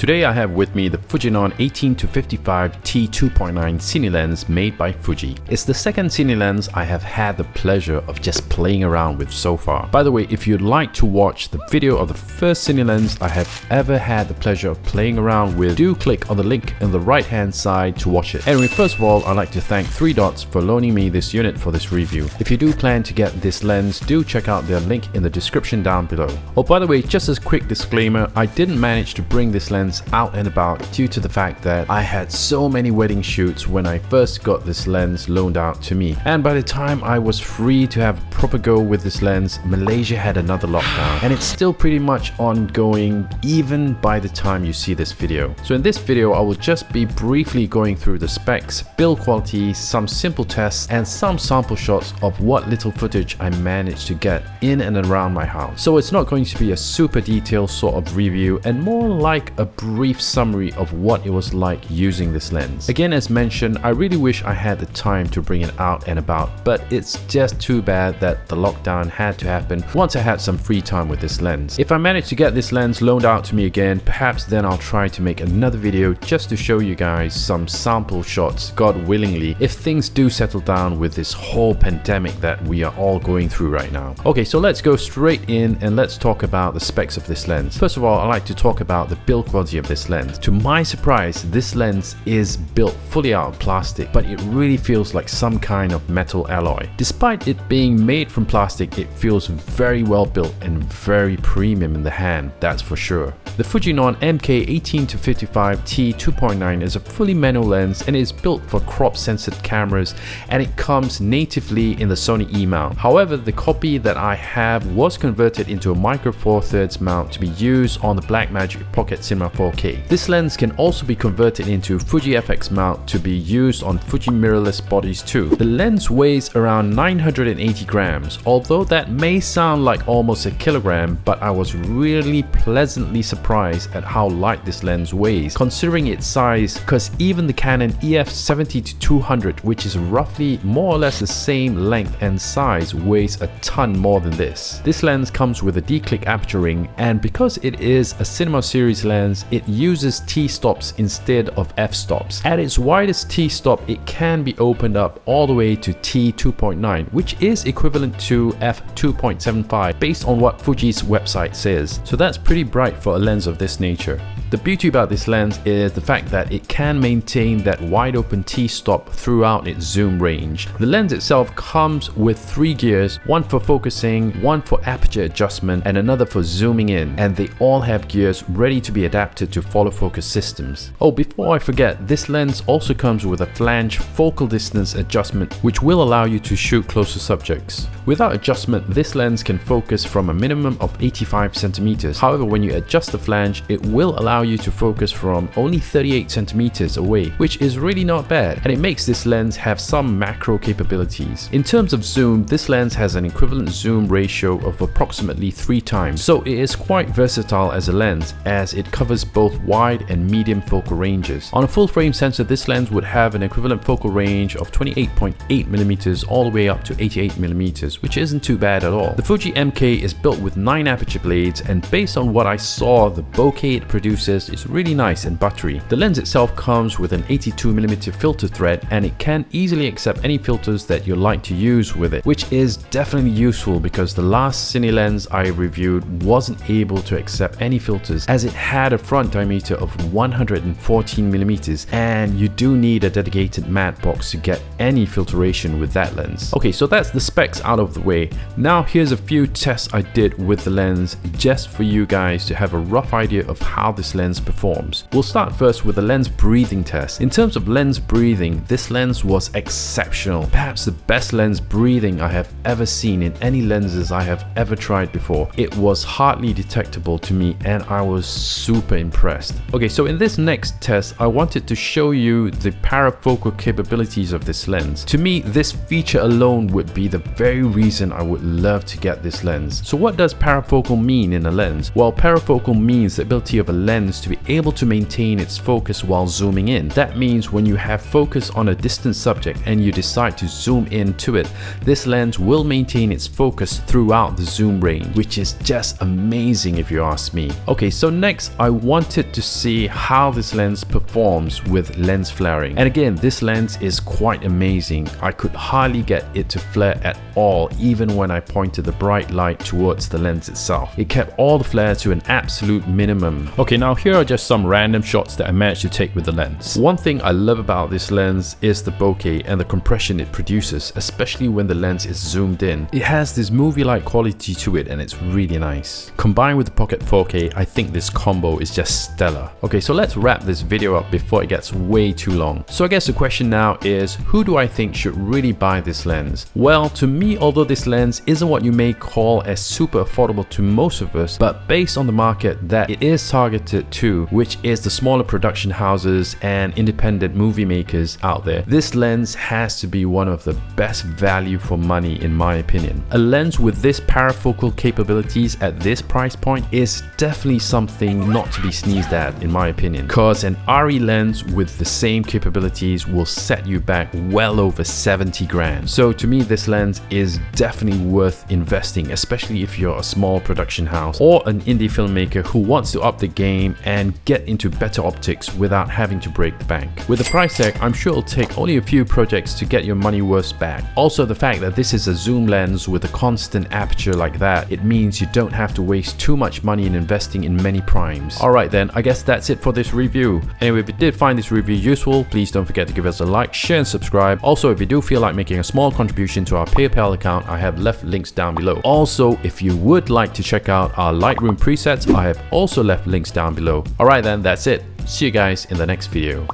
Today I have with me the Fujinon 18-55 T2.9 cine lens made by Fuji. It's the second cine lens I have had the pleasure of just playing around with so far. By the way, if you'd like to watch the video of the first cine lens I have ever had the pleasure of playing around with, do click on the link in the right hand side to watch it. Anyway, first of all, I'd like to thank 3 Dots for loaning me this unit for this review. If you do plan to get this lens, do check out their link in the description down below. Oh, by the way, just as a quick disclaimer, I didn't manage to bring this lens out and about due to the fact that I had so many wedding shoots when I first got this lens loaned out to me, and by the time I was free to have a proper go with this lens, Malaysia had another lockdown, and it's still pretty much ongoing even by the time you see this video. So in this video I will just be briefly going through the specs, build quality, some simple tests, and some sample shots of what little footage I managed to get in and around my house. So it's not going to be a super detailed sort of review, and more like a brief summary of what it was like using this lens. Again, as mentioned, I really wish I had the time to bring it out and about, but it's just too bad that the lockdown had to happen once I had some free time with this lens. If I manage to get this lens loaned out to me again, perhaps then I'll try to make another video just to show you guys some sample shots, God willingly, if things do settle down with this whole pandemic that we are all going through right now. Okay, so let's go straight in and let's talk about the specs of this lens. First of all, I'd like to talk about the build quality of this lens. To my surprise, this lens is built fully out of plastic, but it really feels like some kind of metal alloy. Despite it being made from plastic, it feels very well built and very premium in the hand, that's for sure. The Fujinon MK18-55 T2.9 is a fully manual lens and is built for crop sensitive cameras, and it comes natively in the Sony E mount. However, the copy that I have was converted into a micro four thirds mount to be used on the Blackmagic Pocket Cinema 4K. This lens can also be converted into Fuji FX mount to be used on Fuji mirrorless bodies too. The lens weighs around 980 grams, although that may sound like almost a kilogram, but I was really pleasantly surprised at how light this lens weighs considering its size, because even the Canon EF70-200, which is roughly more or less the same length and size, weighs a ton more than this. This lens comes with a D-click aperture ring, and because it is a cinema series lens, it uses T-stops instead of f-stops. At its widest T-stop, it can be opened up all the way to T2.9, which is equivalent to f2.75 based on what Fuji's website says. So that's pretty bright for a lens of this nature. The beauty about this lens is the fact that it can maintain that wide open T-stop throughout its zoom range. The lens itself comes with 3 gears, one for focusing, one for aperture adjustment, and another for zooming in, and they all have gears ready to be adapted to follow focus systems. Oh, before I forget, this lens also comes with a flange focal distance adjustment, which will allow you to shoot closer subjects. Without adjustment, this lens can focus from a minimum of 85 centimeters. However, when you adjust the flange, it will allow you to focus from only 38 centimeters away, which is really not bad, and it makes this lens have some macro capabilities. In terms of zoom, this lens has an equivalent zoom ratio of approximately 3 times, so it is quite versatile as a lens, as it covers both wide and medium focal ranges. On a full frame sensor, this lens would have an equivalent focal range of 28.8mm all the way up to 88mm, which isn't too bad at all. The Fuji MK is built with 9 aperture blades, and based on what I saw, the bokeh it produces is really nice and buttery. The lens itself comes with an 82mm filter thread, and it can easily accept any filters that you like to use with it, which is definitely useful because the last cine lens I reviewed wasn't able to accept any filters as it had a front diameter of 114mm, and you do need a dedicated matte box to get any filtration with that lens. Okay, so that's the specs out of the way. Now here's a few tests I did with the lens just for you guys to have a rough idea of how this lens performs. We'll start first with the lens breathing test. In terms of lens breathing, this lens was exceptional. Perhaps the best lens breathing I have ever seen in any lenses I have ever tried before. It was hardly detectable to me, and I was super impressed. Okay, so in this next test, I wanted to show you the parafocal capabilities of this lens. To me, this feature alone would be the very reason I would love to get this lens. So what does parafocal mean in a lens? Well, parafocal means the ability of a lens to be able to maintain its focus while zooming in. That means when you have focus on a distant subject and you decide to zoom into it, this lens will maintain its focus throughout the zoom range, which is just amazing if you ask me. Okay, so next I wanted to see how this lens performs with lens flaring. And again, this lens is quite amazing. I could hardly get it to flare at all, even when I pointed the bright light towards the lens itself. It kept all the flare to an absolute minimum. Okay, now here are just some random shots that I managed to take with the lens. One thing I love about this lens is the bokeh and the compression it produces, especially when the lens is zoomed in. It has this movie-like quality to it and it's really nice. Combined with the Pocket 4K, I think this combo is just stellar. Okay, so let's wrap this video up before it gets way too long. So I guess the question now is, who do I think should really buy this lens? Well, to me, although this lens isn't what you may call as super affordable to most of us, but based on the market that it is targeted to, which is the smaller production houses and independent movie makers out there, this lens has to be one of the best value for money in my opinion. A lens with this parafocal capabilities at this price point is definitely something not to be sneezed at in my opinion, because an RE lens with the same capabilities will set you back well over 70 grand. So to me, this lens is definitely worth investing, especially if you're a small production house or an indie filmmaker who wants to up the game and get into better optics without having to break the bank. With the price tag, I'm sure it'll take only a few projects to get your money worth back. Also, the fact that this is a zoom lens with a constant aperture like that, it means you don't have to waste too much money in investing in many primes. Alright then, I guess that's it for this review. Anyway, if you did find this review useful, please don't forget to give us a like, share and subscribe. Also, if you do feel like making a small contribution to our PayPal account, I have left links down below. Also, if you would like to check out our Lightroom presets, I have also left links down below. Alright then, that's it. See you guys in the next video.